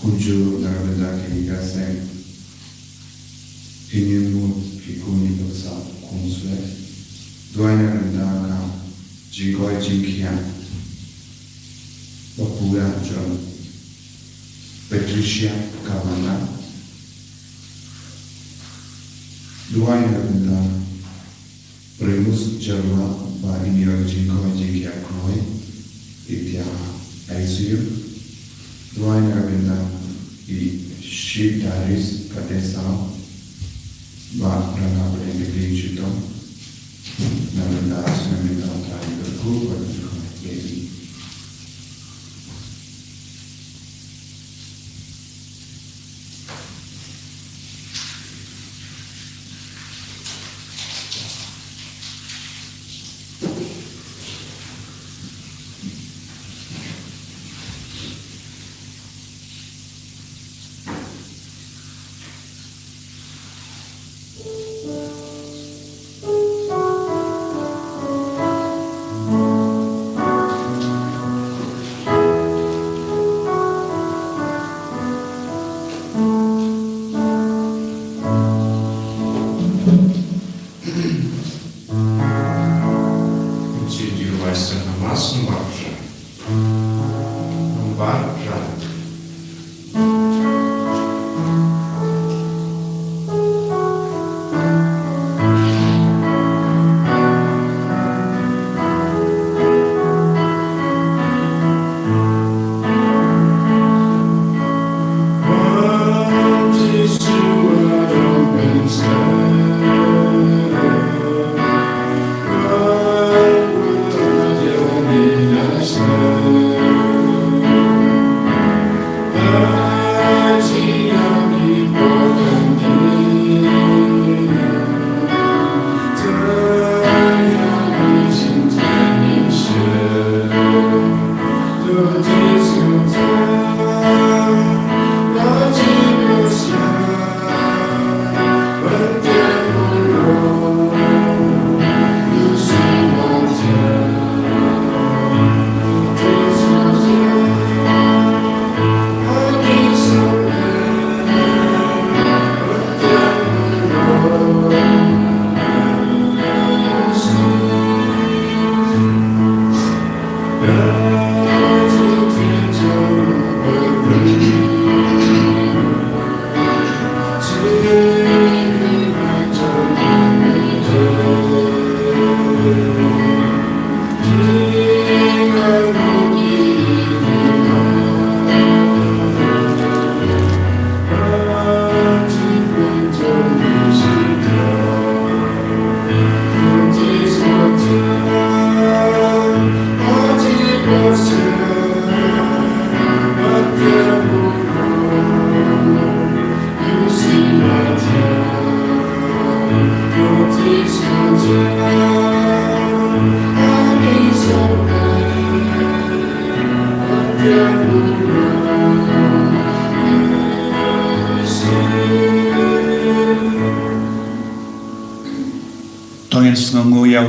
Kuju Nagabinda Kiniga Sen Pinimu Kikuni Baksa Kunswe Duaina Nagabinda Ka Jingoi Jingkian Bapuya John Patricia Kavana Duaina Nagabinda Primus Jalwa Ba Inyo Jingoi Jingkian Kroi Itya ICU Duaina Nagabinda Sheep Diaries Kadesa Ba Rana Brenda Chito Nagabinda Sinamita Tari Ku Baby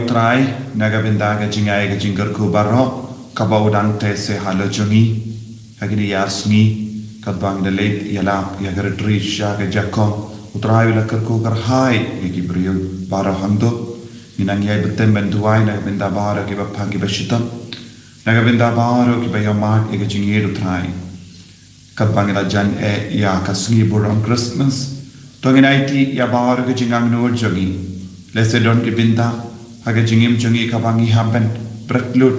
Trai Nagabinda Jingai Jingarku Barro Kabaudang Tese Halajungi Hagini Yasni Kadbang the late Yalap Yagaritri Shaga Jacob Utrai Lakarku Garhai Yagibriu Baro Hando Minangai Betem and Duai Nagabinda Baro give a Pangi Bashitam Nagabinda Baro Kibayamak Yagajingi Trai Kadbangila Jan E Yakasni Buram Christmas Tonginaiti Yabaro Jingang Nur Jogi Lesedon Gibinda Haga jingim jungi kabangi haben bretlut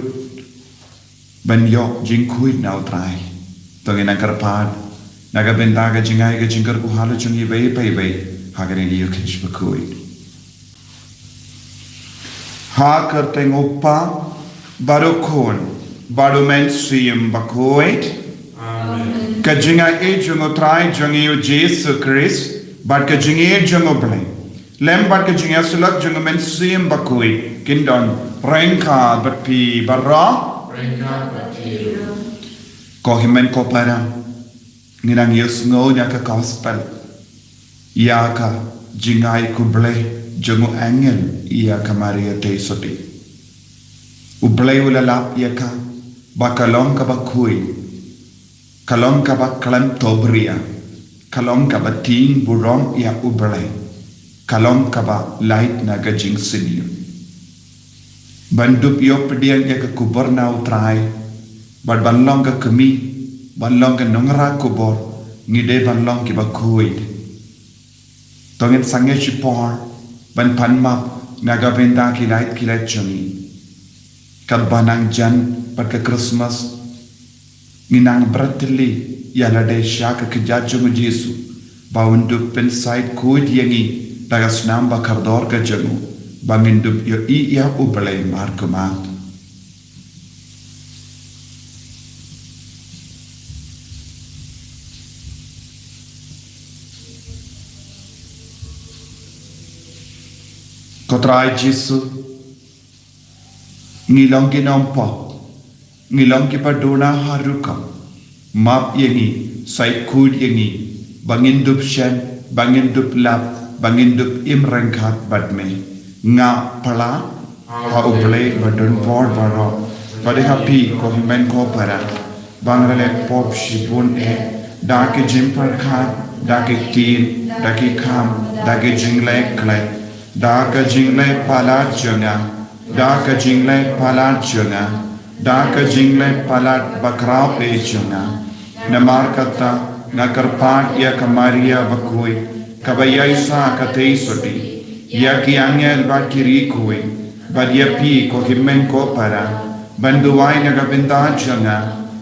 banyo jingkui nau trai togi nagarpad naga bendaga jingai ga jingar ku halu jungi vei haga ni yukish bakui ha kerteng uppa barukun barumen siyum bakuit amen ka jingai e jungo trai jungi u jesu christ but ka jingi jungo blai Lembat ke jinga sulak junga men sim bakui kindon rengka batpi barra rengka batpi ko himen ko para nginang yus ngo nya ka gospel ya ka jingai ku ble jungo angel ya ka maria te soti u ble ulala ya ka bakalong ka bakui kalong kaba kalam tobria, kalong kaba ting burom ya ubre, kalong kaba light na gajing senior. Bandup yo pediang ya ke kubur na utrai, bad balong ke kemi, balong ke nongra kubur, ngide balong ki ba kuid. Tongin sange shipor, ban panmap naga benda ki light jongi. Kad banang jan pad ke Christmas, nginang beratili yala de shaka ke jajung Jesu, ba undup pensait kuid yangi daga snam ba kardor ke jangu, ba mindup yo iya ubale markumat. Kotrai Jesu, ngilong ginompo, ngilong kipaduna haruka, map yangi, sai kud yangi, bangindup shen, bangindup lap, bangindup imrengkat badme, nga pala, ha uble badun vor baro, bade happy ko himen ko para, bangrele pop shibun dake jimpar khat, dake teen, dake kam, dake jingle klek, dake jingle pala jonga, dake jingle pala jonga, dake jingle pala bakrao jonga, namar kata nakarpat ya kamaria bakui, kabayaisa katei soti, ya ki angel bakiri kui, badia pi ko himen ko para, banduai nagabinda jonga,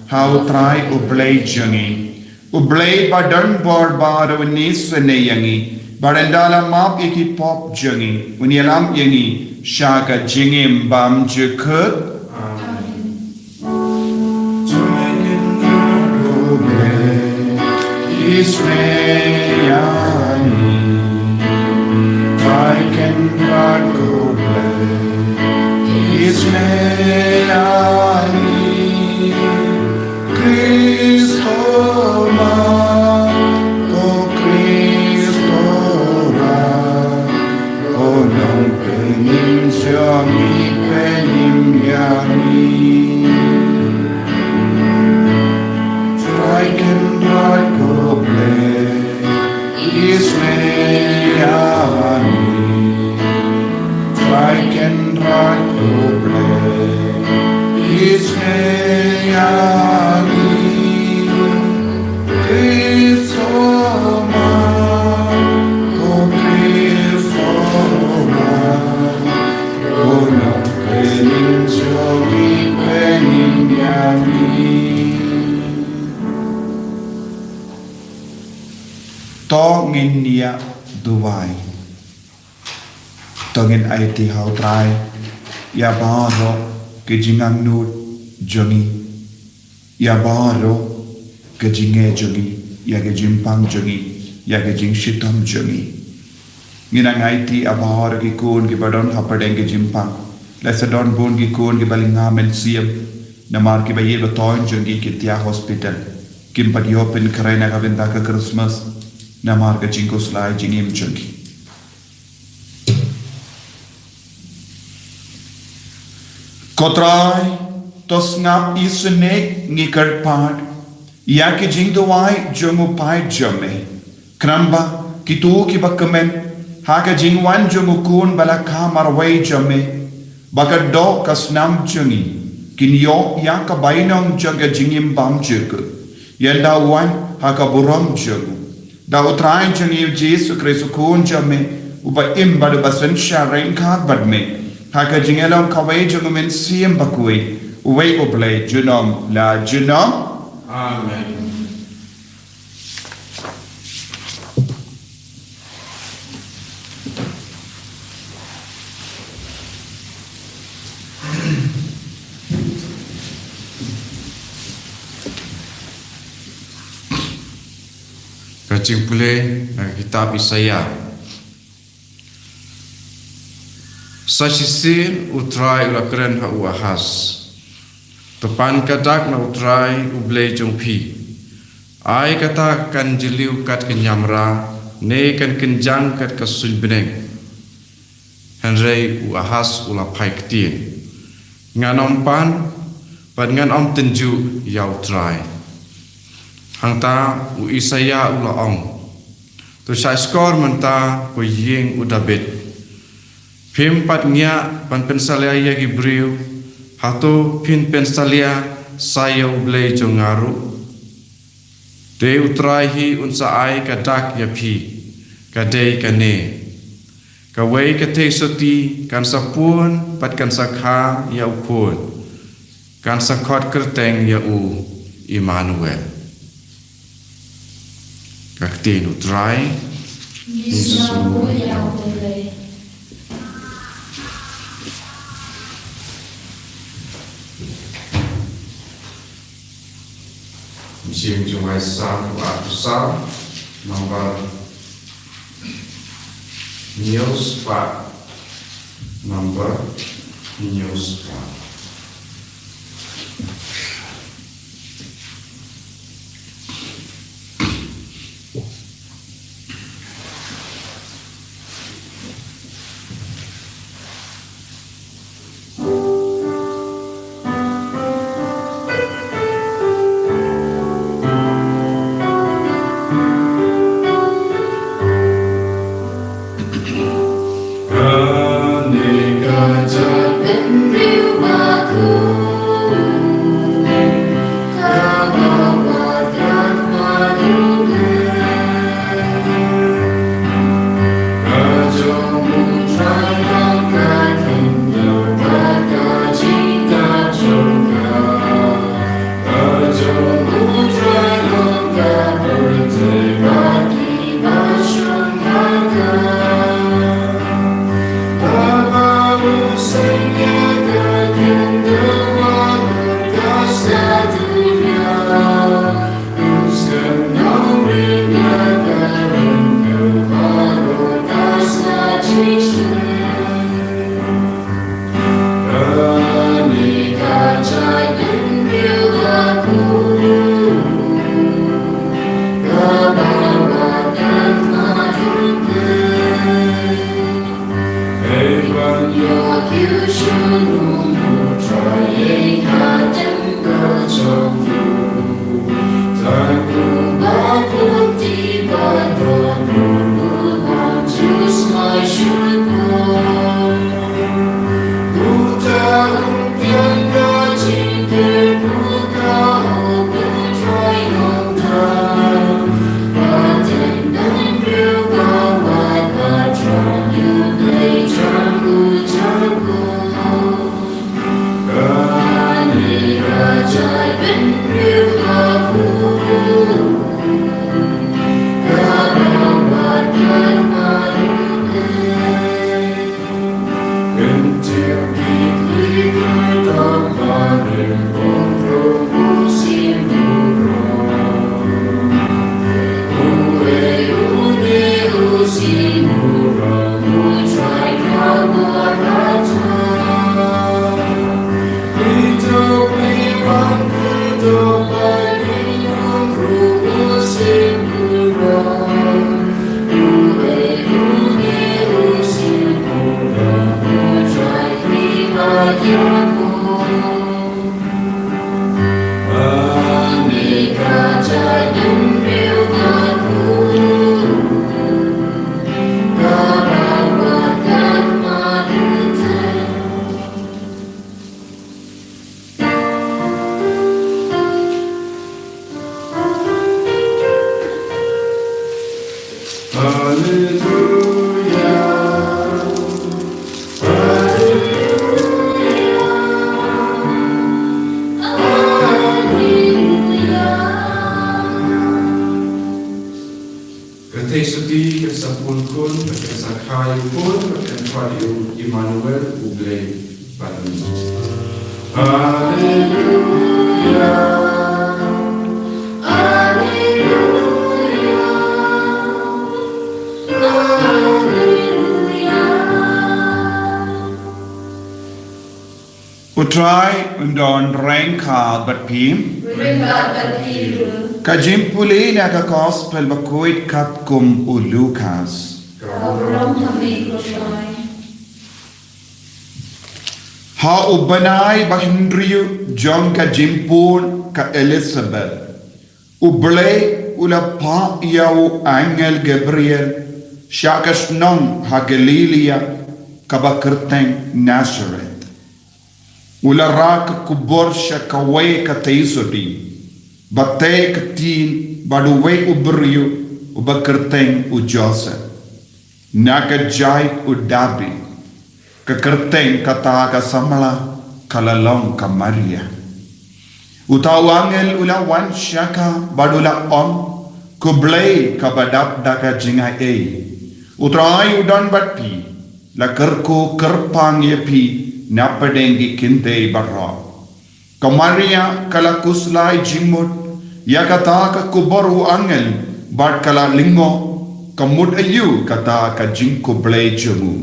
how try ublay jongi, ublay badan bor baro nisene yangi, barendala map iki pop jongi, unyalam yangi, shaka jingim bam jukut. Israel, I can not go play. Israel, Cristo, oh Cristo, oh non penim siami penim yami. I can not go play. Israel, I can not go play. Israel, Cristo, oh Cristo, oh no penim siami penim yami. Tongin niya duwai, tongin ay ti hau try, ya baro ke jingang nut jongi, ya baro ke jinge jongi, ya ke jimpang jongi, ya ke jing shitam jongi. Nginang ay ti abahar ki kun ki badon hapadeng ke jimpang, lesa don bon ki kun ki balingamen siyam, namar ki baye batoin jongi ki tia hospital, kim padiopen karena kabinda ke Christmas, namar ka jingko slai jingim jungi. Kotrai tos ngap isene ngikar pad, ya ki jingdawai jungu pai jame, kramba kitu ki bakamen, haka jingwan jungu kun balaka marway jame, baka do kasnam jungi, kinyo ya ka bainong junga jingim bam jugu, yanda wan haka buram jungu. Da utrai jongi Jesu Kristo kun jame uba imba de basen sharing kat badme haka jingelong kawai jongu men siem bakui uwe uble junom la junom. Amen. Kacing pule kitab Isaiah. Sasisir utrai ulakren ha uahas. Tepan katak na utrai ublei jongpi. Ai kata kan jeliu kat kenyamra, ne kan kenjang kat kasul beneng. Henrei uahas ulapai ketien. Nganompan, pan ngan om tenju ya utrai. hang ta u Isaya u laong tu sai skor menta ku ying u David phim pat nya pan pensalia ya gibriu hatu phin pensalia sayo blei jongaru de utrai hi unsa ai kadak ya phi kadei kane kawai kate soti kan sapun pat kan sakha ya ukun kan sakhot kerteng ya u Immanuel kakti utrai Yesus ya boleh. Musim Jungai Sam Waktu Sam Nomor News Pak Nomor News Pak Utrai undon rengkad bat pim. Kajimpuli na ka gospel bakuit kat kum u Lucas. Ha ubanay bahindriyu John kajimpun ka Elizabeth. Uble ula pa iau angel Gabriel shakas nong ha Galilea kabakerteng Nazareth. Ula rak kubor shakawe kateisodi bate katin baduwe ubriu ubakerteng u Joseph. Nakajai u Dabi kakerteng kata kasamala kalalong ka Maria. Utaw angel ula wan syaka badula om kublay kabadap daka jingay ay. Utray udan batpi la kerku kerpang yepi napadengi kinte barra. Ka Maria kala kuslay jimut yakata ka kuboru angel bad kala lingo kamud ayu kata ka jing kublay jumu.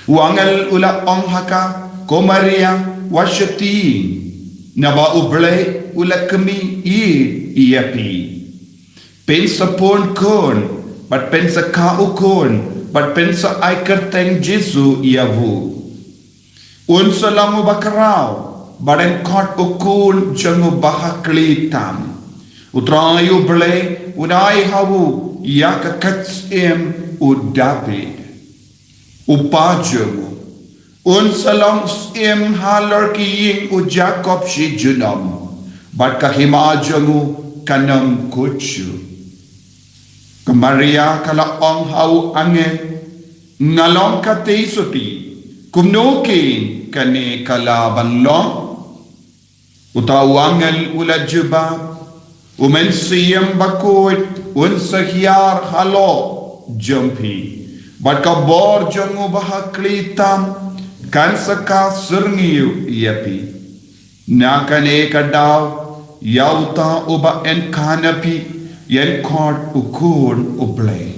Uangel ula om haka ko Maria wasyati naba uble ula kami iapi. Pensa pon kon, but pensa ka ukon, but pensa ay kerteng Jesu iavu. Unsa langu bakarao, baden kot ukun jangu bahakli tam. Utray uble unay hawu yaka kats David. Upajamu. Unsa lang halar kiying u Jacob si junam. Bat kahimajamu kanam kutsu. Ka Maria kala ong hau angin ngalong kateisoti kumnokin kani kala banlong utawangel ula juba umensiyam bakuit unsa hiyar halo jumpi bat ka bor jangu bahaklitam kan saka surngiu iapi nakane kadaw yauta uba en kanapi yen kod ukun ublay.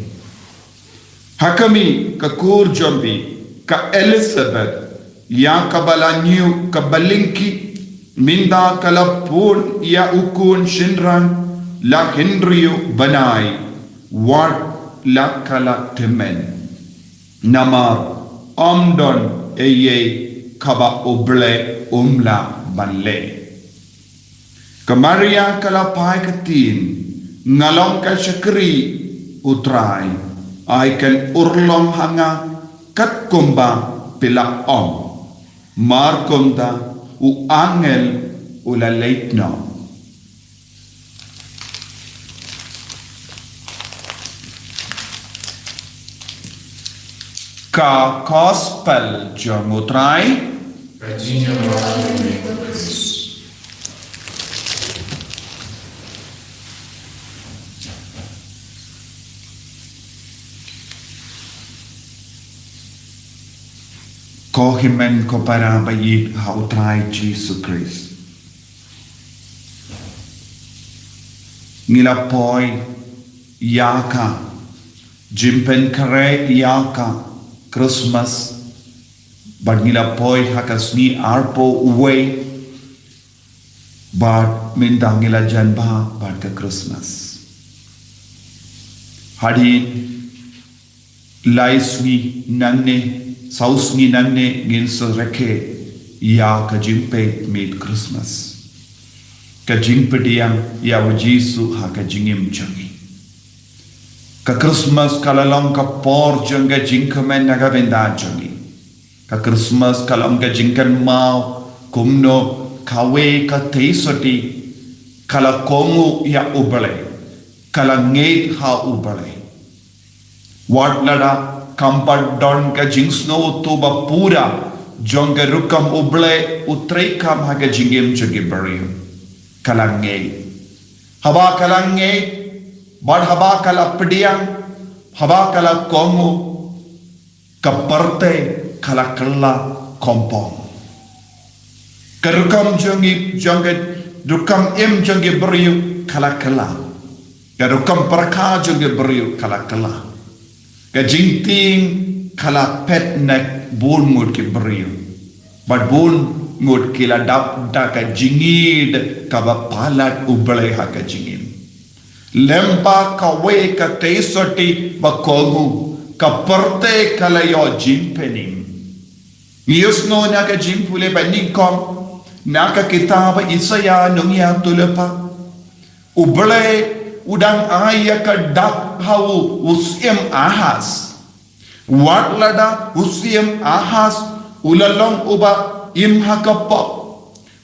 Hakami kakur jombi ka Elizabeth ya kabala new kabalinki minda kalapun ya ukun shinran la Henryu banai wat la kala temen namar omdon eye kaba uble umla banle. Ka Maria kala pai katin ngalong ka syakri utray ay kan urlom hanga kat kumba pila om markumda u angel ula leitno. Ka gospel jong utray Kohimen ko para bayit hautray Jesus Christ. Ngilapoy yaka jimpen kare yaka Christmas bad ngilapoy hakasni arpo uwe bad mindang ngila janba bad ka Christmas. Hadin laisni nanne sausni nanne ginsa reke ya ka jimpe made Christmas. Ka jimpe diang ya wajisu ha ka jingim jangi. Ka Christmas kalalong ka por janga jingkamen naga benda jangi. Ka Christmas kalam ka jingkan mau kumno kawe ka teisoti kala kongu ya ubale kala ngeit ha ubale. Wat lada kampat don ka jingsno to ba pura jonga rukam uble utrekam haga jingim jogi bariu kalange haba kalange bad haba kala pediang haba kala kongu kaparte kala kala kompong karukam jongi jonga rukam jongi bariu kala kala karukam parka jongi bariu kala kala ka jingting kala pet nek bol mud ki beriu but bol mud ki la dap da ka jingid ka ba palat ubale ha ka jingim lempa ka we ka teisoti ba kogu ka perte kala yo jimpenim yusno na ka jimpule ba nikom na ka kitaba Isaya nung ya tulepa Uble udang aya ka dak hau usiem ahas. Watlada usiem ahas ulalong uba im hakapop.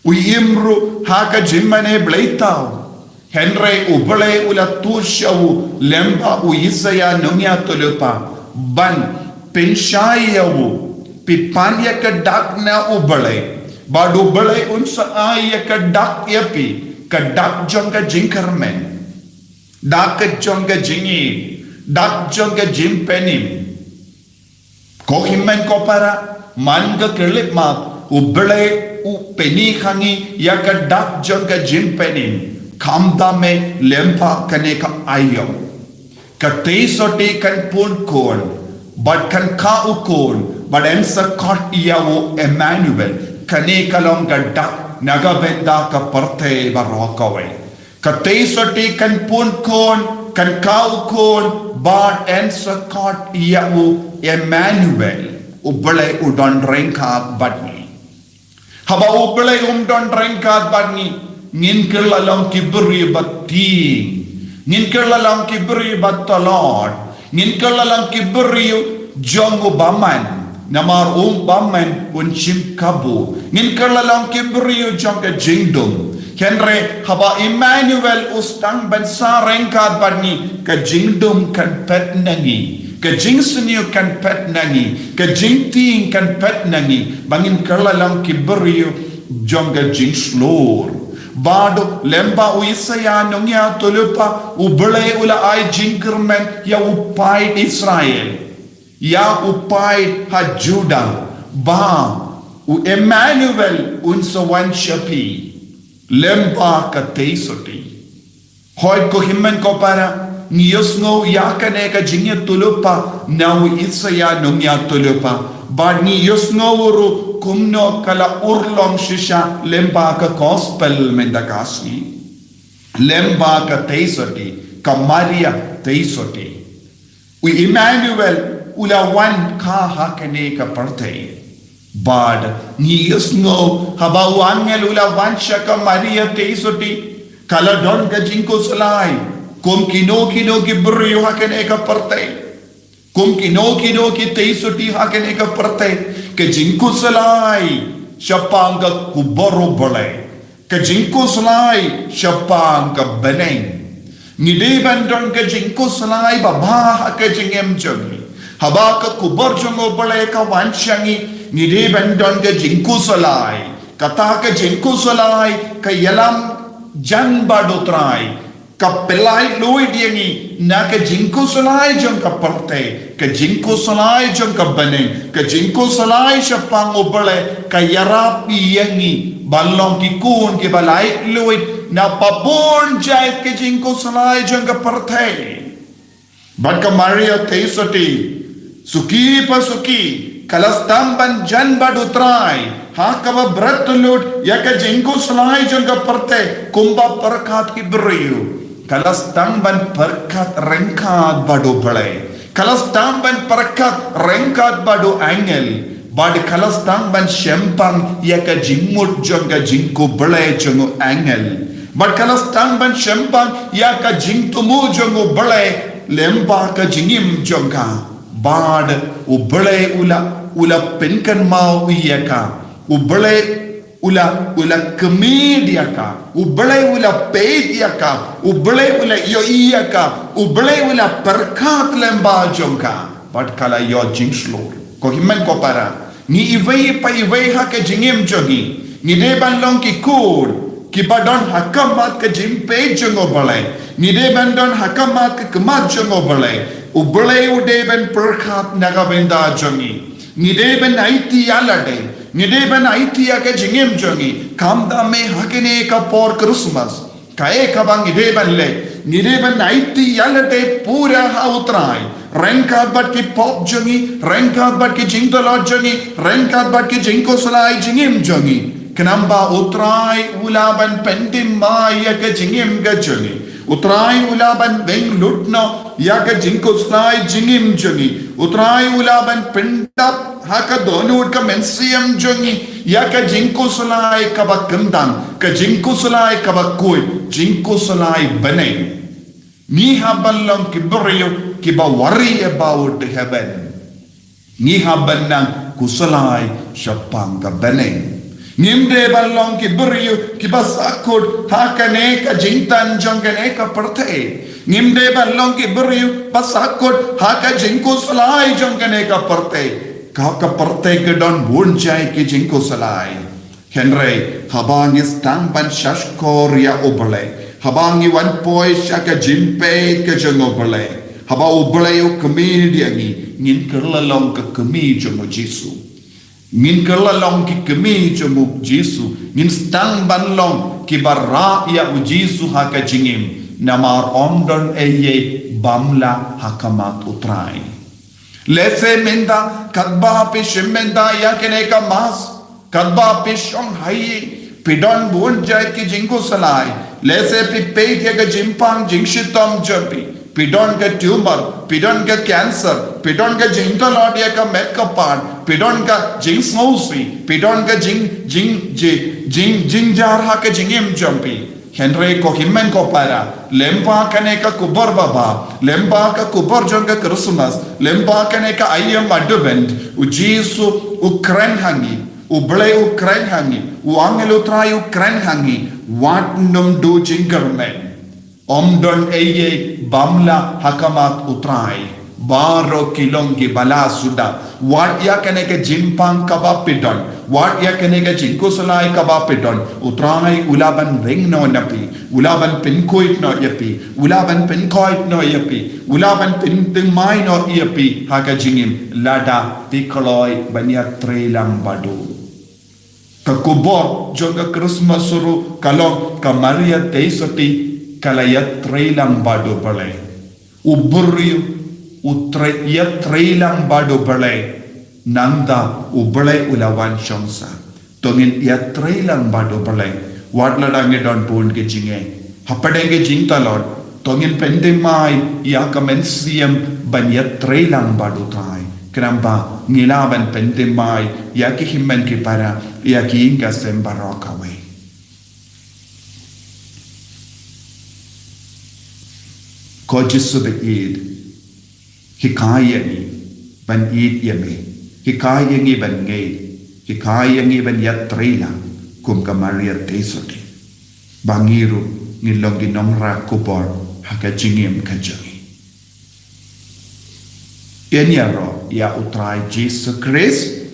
Uimru haka jimmane bleitau. Henry uble ula tusyawu lemba uisaya nungya tulupa. Ban pinshayawu pipanya ka dak na uble. Bad uble unsa aya ka dak yapi. Kadak jongga jingkarmen, dak jongga jingi, dak jongga jimpenim. Kohimen kopara manga kelip ma ubele u peni khangi ya kadak jongga jimpenim. Kamda me lempa kane ka ayo. Kate sote kan pun kon, but kan ka ukon, but ensa kot iyawo Emmanuel kane kalong gadak. Nagabenda ka parte barokaway. Katay kan pun kon, kan kau kon, bad and sakot iyawu Emmanuel. Ubale udon rengkat badni. Haba ubale don rengkat badni. Ngin kerlalang kibri bating. Ngin kerlalang kibri batolod. Ngin kerlalang kibri jongo baman. Namar baman unchim kabu. Ngin kerlalang kibriyo jangka jingdum. Henry haba Emmanuel ustang bansa rengkat barni. Ka jingdum kan pet nangi. Ka jingsenyo kan pet nangi. Ka jingting kan pet nangi. Bangin kerlalang kibriyo jangka jingslor. Bado lemba uisaya nungya tulupa. Ubele ula ay jingkermen ya upay Israel. Ya upai ha Juda ba u Emmanuel unsa wan shapi lempa ka teisoti hoy ko himmen ko para niyosngo yakane ka jingya tulupa na u isaya nungya tulupa ba niyosngo uru kumno kala urlong shisha lempa ka gospel mendakasi lempa ka teisoti ka Maria teisoti u Emmanuel ula wan ka hakane ka parte bad ni yusno haba wangel ula wan shaka Maria teisoti kala don ka jinko salai kum kino ki brio hakane ka parte kum kino ki teisoti hakane ka parte ke jinko salai shapang ka kuboro bole ke jinko salai shapang ka beneng ni de bandon ka jinko salai baba ka jingem jogi haba ka kubar jongo bale ka wanshangi nide bandon ka jinku salai kata ka jinku salai ka yalam jan badotrai ka pelai loi diangi na ka jinku salai jong ka parte ka jinku salai jong ka bane ka jinku salai shapang obale ka yarap yangi balong ki kun ki balai loi na pabon jait ka jinku salai jong ka parte bad ka Maria teisoti suki pa suki kalastamban jan badutrai hakava bratlut yaka jinku salai janga parte kumba perkat ki beriu kalastamban perkat rengkat badu bale kalastamban perkat rengkat badu angel bad kalastamban shempang yaka jingmut janga jinku bale jangu angel bad kalastamban shempang yaka jingtumu jangu bale lemba ka jingim janga bad ubele ula penkan mau iyaka ubele ula kemediaka ubele ula pediaka ubele ula yo iyaka ubele ula perkat lemba jongka bad kala yo jingslor ko himen ko para ni ivei pa ivei ha ke jingim jogi ni de bandong ki kur ki badon hakamat ke jimpe jongo bale ni de bandon hakamat ke kemat jongo bale ubele udeben perkat nagabenda jongi nideben aiti alade nideben aiti ake jingem jongi kamda me hakene ka por Christmas kae kabang nideben le nideben aiti alade pura ha utrai renkat bat ki pop jongi renkat bat ki jingdolo jongi renkat bat ki jingko salai jingem jongi kenamba utrai ulaban pendim maya ke jingem ga jongi utrai ulaban beng lutno yaga jinko slai jingim jongi utrai ulaban pendap haka donut ka mensiam jongi ya ka jingko sulai ka ba kendang ka jingko sulai ka ba koi jingko sulai banai ni habalong ki brio ki ba worry about heaven ni habanang kusulai syapang ka banai Nimde balong ki brio ki basakut hakane ka jingtan jongane ka parthe Nimde balong ki brio basakut haka jingko salai jongane ka parthe ka parthe ke don bunjai ki jingko salai Henry habangi stang ban shashkor ya obale habangi wan poi shaka jimpe ke jongobale haba obale o comediangi nin kerlalong ka kemi jongo Jesu Ngin kerlalong ki kemi jomuk Jesu ngin stang banlong ki barra ya u Jesu haka jingim namar omdon eye bamla hakamat utrai lese menda kadba pe shemenda ya kene ka mas kadba pe shong hai pidon bon jai ki jingo salai lese pi pe ke jimpang jingshitom jopi pidon ka tumor pidon ka cancer pidon ka jingtalodia ka met ka part pidon ka jing snowsy pidon ka jing jar ha ka jingim jumpy Henry ko himmen ko para lempa kane ka kubar baba lempa ka kubar jong ka Christmas lempa kane ka ayam advent u Jesu Ukraine hangi u ble Ukraine hangi u angelo try Ukraine hangi what num do jingermen Omdon eye bamla hakamat utrai baro kilongi bala suda wat ya kene ke jimpang kabapidon wat ya kene ke jinkusulai kabapidon utrai ulaban ring no napi ulaban pinkoit no yapi ulaban pinkoit no yapi ulaban pintimai no yapi haka jingim lada pikoloi banya trelang badu kakubor jonga Christmas suru kalong kamaria teisoti kalayat trailang bado balay uburi utrayat trailang bado balay nanda ubalay ulawan shongsa tongin yat trailang bado balay wadla dange don pun ke jinge hapadenge jingtalot tongin pendemai ya kamensiam banyat trailang bado tai kenapa ngilaban pendemai ya ki himmen ki para ya ki inga sembarakawe Ko Jesu be id hikaya ni ban id yame hikaya ni ban ngei hikaya ni ban yatrila kum kamaria tesoti bangiru ngilong ginongra kupor haka jingim kajangi Enyaro ya utrai Jesu Christ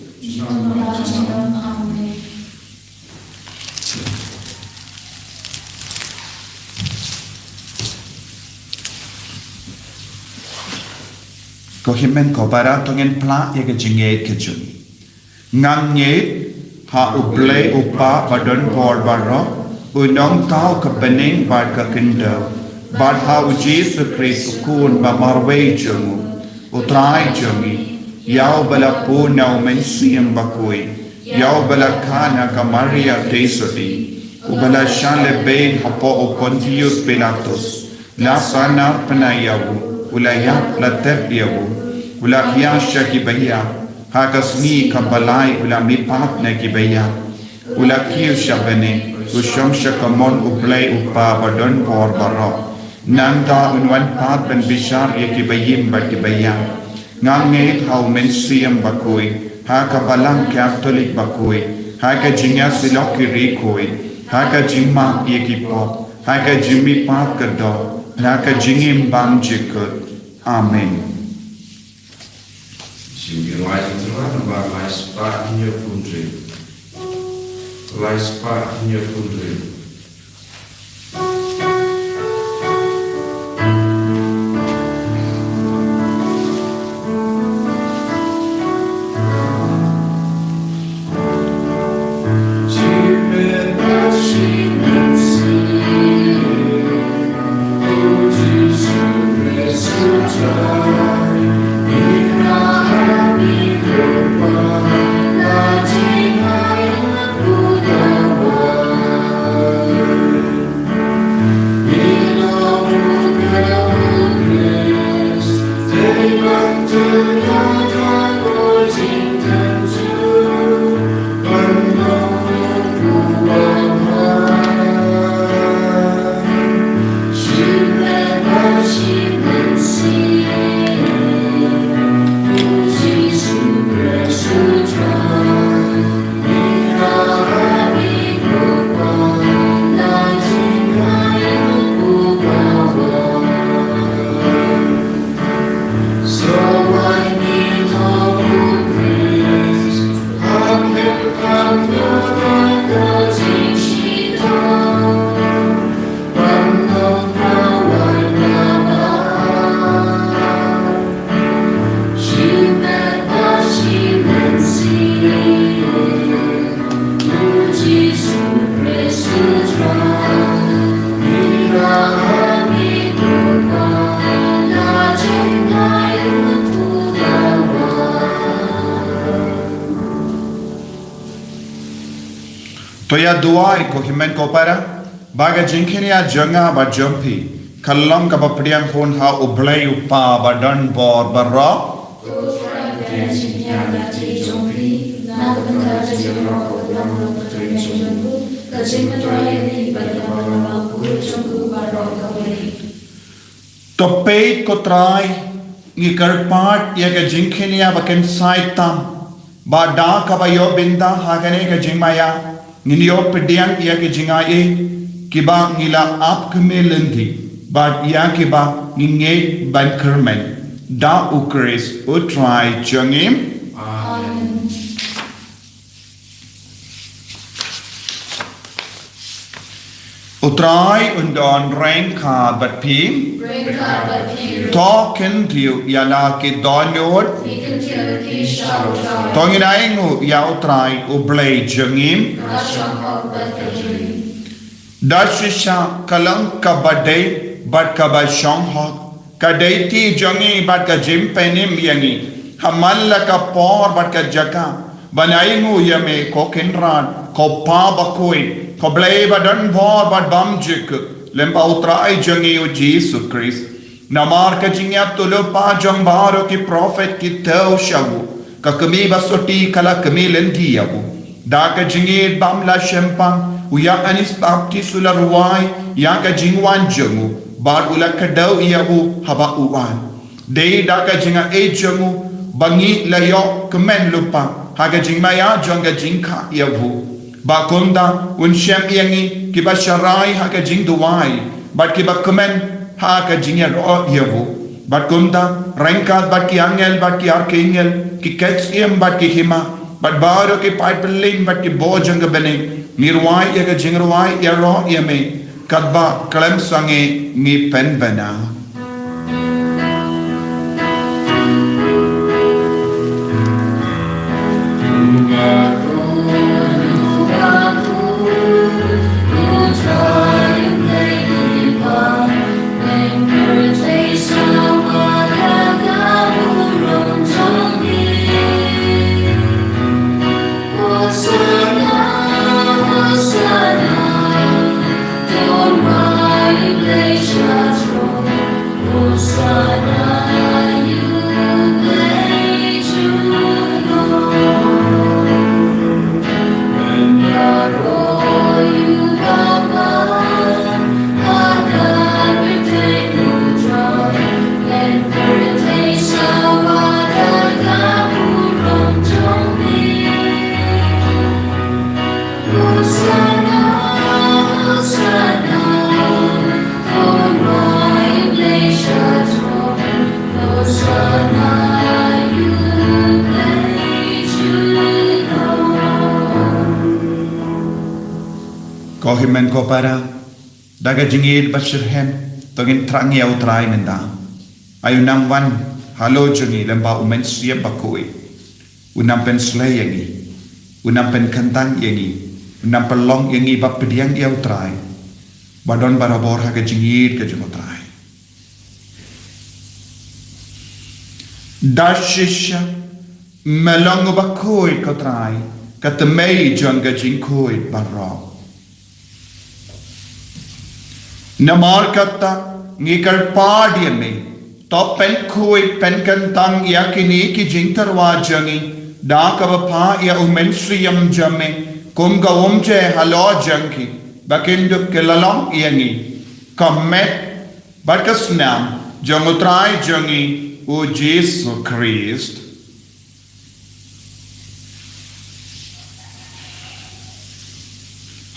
Ko himen ko bara tongen pla ya ke jinget ke juni ngam nyet ha uble upa badon por baro unong tau ke bening bad ke kindo bad ha u Jesu Christ kun ba marwe jungu utrai jungi yau bala puna u mensiam bakui yau bala kana ka Maria tesoti ubala shale ben hapo u Pontius Pilatus la sana penayawu ulayat la terbiyawu ula kiasha ki baya hakasni kabalai ula mipat na ki baya ula kiusha bene ushomsha kamon uplay upa badon por baro nanda unwan pat ben bishar ye ki bayim ba ki baya ngange hau mensiam bakui haka balang catholic bakui haka jinya siloki rikui haka jimma ye ki pop haka jimmi pat kado haka jingim bang jikut amen Sini lain terang bahai sepahnya pundri, lain sepahnya pundri. Toya duai ko himen ko para baga jingkinia janga ba jumpi kallam ka ba priang hon ha ublay upa ba dan bor barra Topeit ko try ngi karpat ya ka jingkinia ba ken saitam ba da ka ba yo binda ha kane ka jingmaya Nginio pediang ia ke jingai kiba ngila ap kemelendi but ia kiba nginge ban kermen da ukris utrai jangim Amen. utrai undon rain ka bat pim Bring God but Peter. token tiu yala ke donod We continue to shout out. tonginaingu ya utrai ublay jangim Russian hope but Peter. Dashisha kalang kabade bat kabashonghot kadaiti jangi bat ka jimpenim yangi hamalla ka por bat ka jaka banaingu yame ko kinran ko pa bakoi ko blay badan vor bat bamjik lempa utrai jangi o Jesus Christ namar ka jingya tulo pa jambaro ki prophet ki tau shawu ka kami basoti kala kami lendiyawu da ka jingi bamla shempang Uya anis baptis ula ruai yang ka jingwan jengu bar ula kadau ia u haba uan dei da ka jinga e jengu bangi layo kemen lupa ha ka jingmaya jonga jingka ia vu ba konda un shem yangi ki ba sharai ha ka jing duai bat ki ba kemen ha ka jingya ro ia vu bat konda rengkat bat ki angel bat ki archangel ki kets iem bat ki hima bat baro ki pipeline bat ki bo jonga bene Mirwai ya ka jingruai ya ro ya me kadba kalem sange ngi pen bana ko himen ko para daga jingil bashirhem togin trangi au trai menda ayu nam wan halo jungi lemba umen siap bakoi unam pen slay yangi unam pen kantang yangi unam pelong yangi bap pediang iau trai badon barabor ha ke jingil ke jungo trai dashisha melong bakoi ko trai katemei jonga jingkoi barro Namar kata ngikar padian me top pen kui pen kantang yakini ki jingtar wajangi da kabapa ya umen sriyam jamme kum ga umje halo jangki bakindu kelalong yangi kamet barkasnam jangutrai jangi o Jesus Christ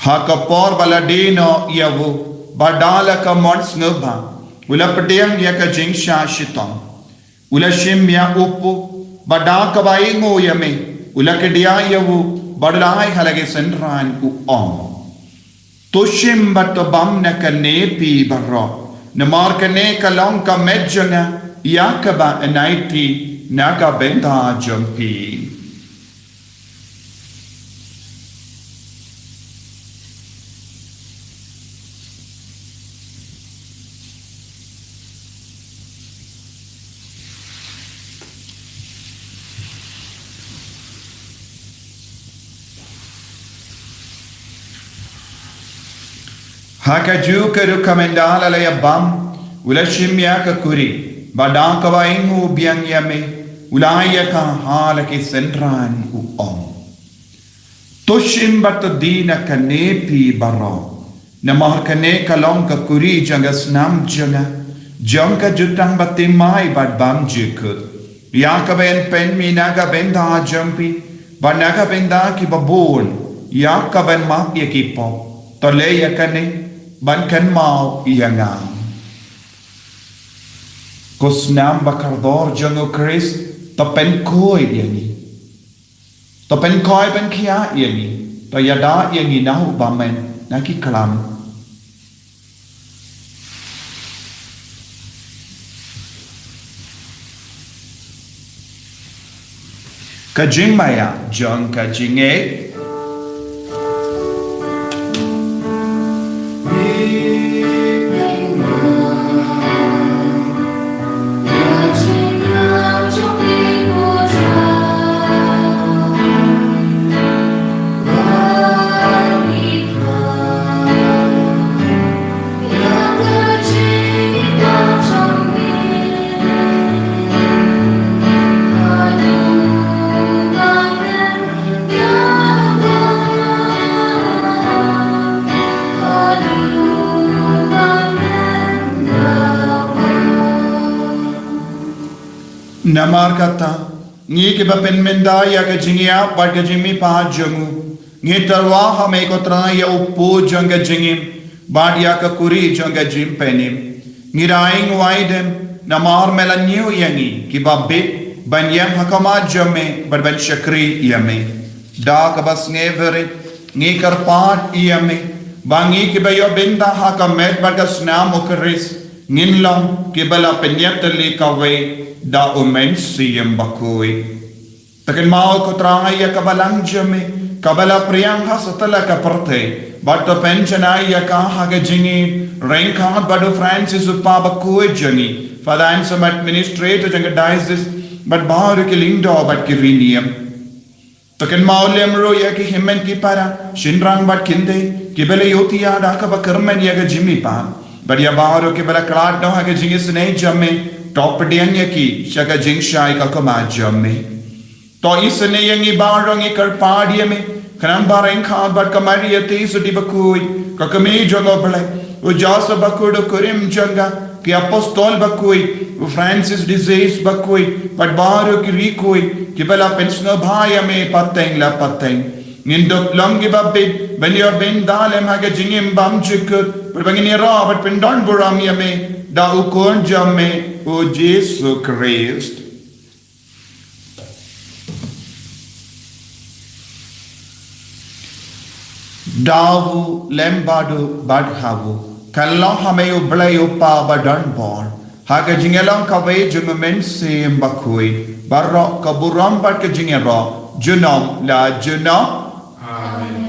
hakapor baladino yavu Badala ka mons ngba ula pediang ya ka jing sha shitong ula shim ya upu bada ka bai ngo ya me ula ke dia ya wu badlai halage senran u om to shim bat bam na ka ne pi barro na mar ka ne ka long ka medjana ya ka ba naiti na ka benda jumpi Hakaju keru kamendala la ya bam ulashimya ka kuri badang ka waingu biang yame ulaya ka hala ki sentran u om toshim bat dina ka nepi baro namah ka ne kalong ka kuri janga snam janga jangka jutang batimai bad bam jikut ya ka ben pen minaga benda jampi banaga benda ki babon ya ka ben map ya ki pop to le ya ka ne ban kan mau iangam kusnam bakardor jango Chris to pen koi yani to pen koi ben kia yani to yada yani nahu bamen naki kalam kajing maya jang kajinge Namar kata ngi ke bapen menda ya ke jingia par ke jimi pa jangu ngi tarwa hame ko tra ya upo janga jingim bad ya ka kuri janga jim penim ngi raing waiden namar melanyu yangi ki babbe ban yang hakama jame bar ban shakri yame da ka bas nevere ngi kar pat yame bangi ke bayo benda hakamet bar ka snam okris nginlam ke bala penyat li kawe da umen siyem bakui takin mau ko trangai ya kabalang jame kabala priyang ha satala ka parte bato penchana ya ka ha ga jingi renka bado Francis upa bakui jani finance administrator janga diocese but bahar ke lindo but kirinium takin mau lemro ya ki himmen ki para shinrang bat kinde kibele yotiya da ka bakarmen ya ga jimi pa but ya bahar ke bala klat no ha ga jingi sne jame top dianya ki shaka jing shai ka kama jamme to isne yangi barangi kar padia me kram bareng kha bat kamari yati sudi bakui ka kame jogo bale u jasa bakudo kurim janga ki apostol bakui u Francis disease bakui but baru ki rikui ki bala pensno bhaya me pateng la pateng nindok longi babbe ben yo ben dalem haga jingim bam chikut but bangini ra but pendon buram yame da ukon jamme o Jesus Christ davu lembadu badhavu kallo hameyo blayo pa badan bon haga jingelang kawe jumen se mbakui barro kaburam bad ke jingero junam la junam amen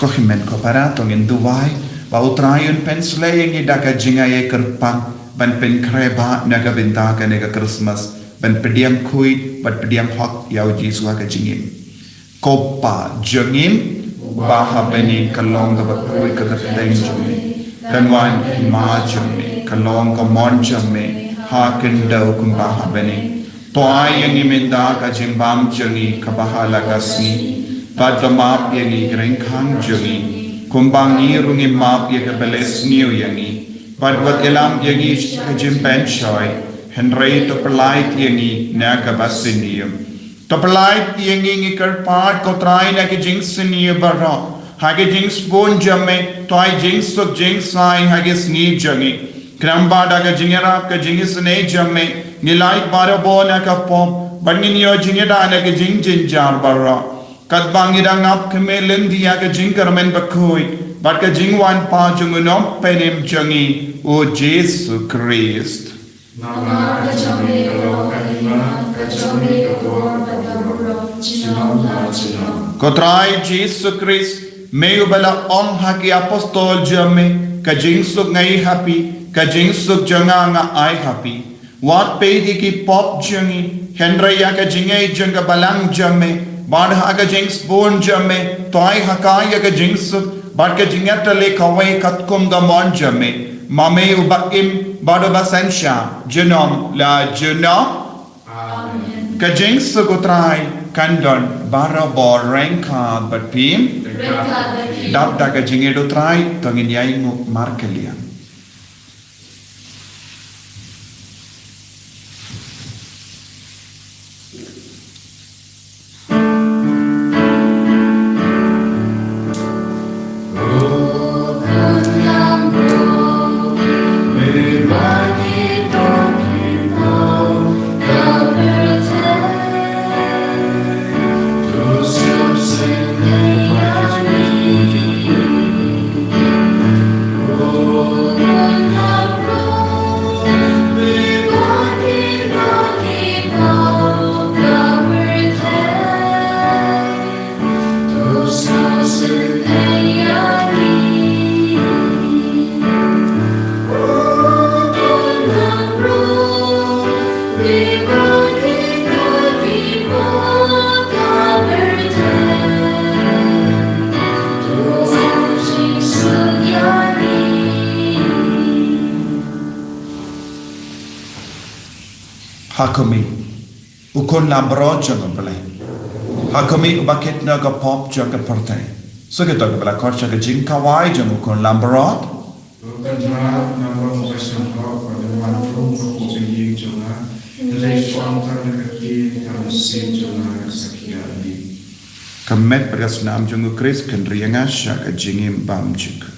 Kohimen ko para tongin duwai ba utrayon penslaying idaka jingaye kerpang ban pen kreba naga bintaka naga Christmas ban pediam kuit bat pediam hok yau Jesu ka jingim kopa jingim baha beni kalong ka bakui ka teng jume kanwan ma jume kalong ka mon jume ha kendau kum baha beni to ayang imenda ka jimbam jingi ka bahala ka si Pada map yangi rengkang jangi, kumbangi rungi map yaga beles new yangi, padwat elam yangi kajimpen shoy, Henry to polite yangi naga basinium. To polite yangi ngi karpat ko try na ki jing sinium baro, hage jing spoon jamme, toy jing suk jing sign hage sni jangi. Kramba daga jingera ka jingis ne jamme, nilai baro bona ka pom, bangin yo jingeda na ki jing jinjar baro. Kadbangi dang up kemelen dia ke jingkar men bakui bat ke jingwan pa jungunom penim jangi o Jesus Christ Nama kajami kalau kahima kajami kebor badaburo jinom la jinom Kotrai Jesus Christ meu bala om haki apostol jamme ka jingsuk ngai happy ka jingsuk janga nga ai happy wat pedi ki pop jangi Henry ya ka jingai janga balang jamme Ban haga jinx born jame, toy hakaya jinx, but gajingata lake away katkum the mon jame, mame ubakim, badoba sensha, genom la genom, Amen. Kajinx gutrai, kandon, bara bor ranka, but pim, dap daga jingedo try, tangin yaingu markelian. Hakumi, ukon lambro jangan bela. Hakumi ubaket naga pop jangan pertai. So kita bela korcha ke jingkawai jangan ukon lambro. Kemet beras nam jangan Chris kendrianga syaka jingim bam juk.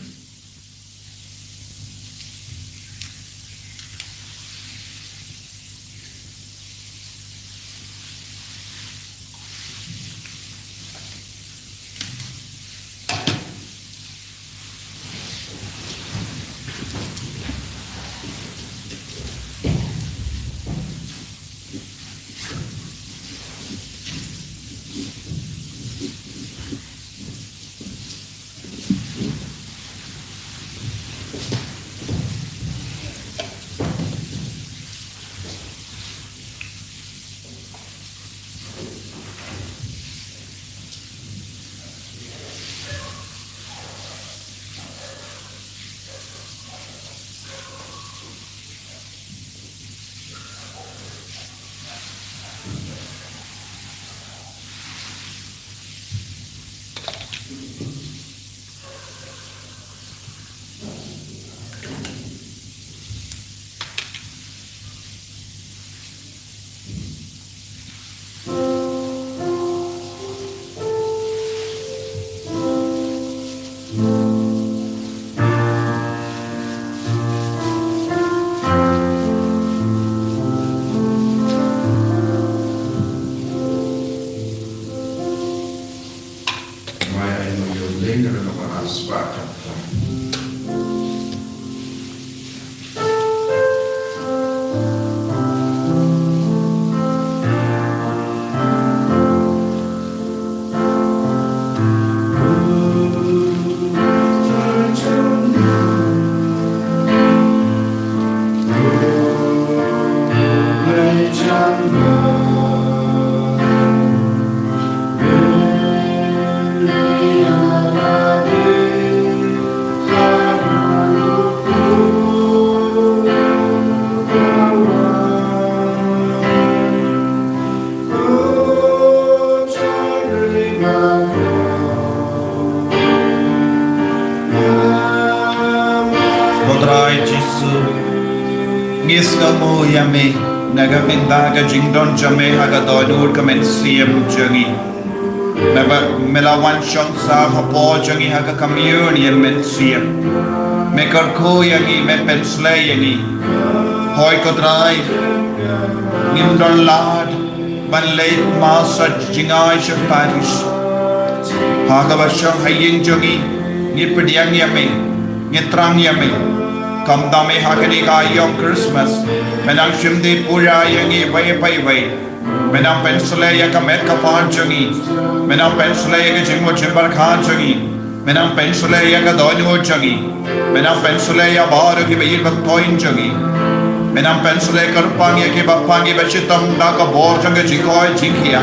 Yame, Nagavindaga Jingdon Jame Hagadonur Kamensium Jungi. Melawan Shongsa Hapo Jungi Haga Communion Mensium. Mekarko Yangi Mepensle Yangi. Hoi Kodrai Nimdon Lad Banlate Masa Jingai Shaparish. Hagavasham Haying Jungi Nipidyang Yame Nitrang Yame. Kamdame hakani ka yom Christmas. Menang shimdi pura yangi way pay way. Menang pensule ya kamet kapan jungi. Menang pensule ya jingmo jimbar khan jungi. Menang pensule ya ka doino jungi. Menang pensule ya baru ki bayir baktoin jungi. Menang pensule karpang ya ki bapangi bashitam na ka bor jungi jikoi jingkia.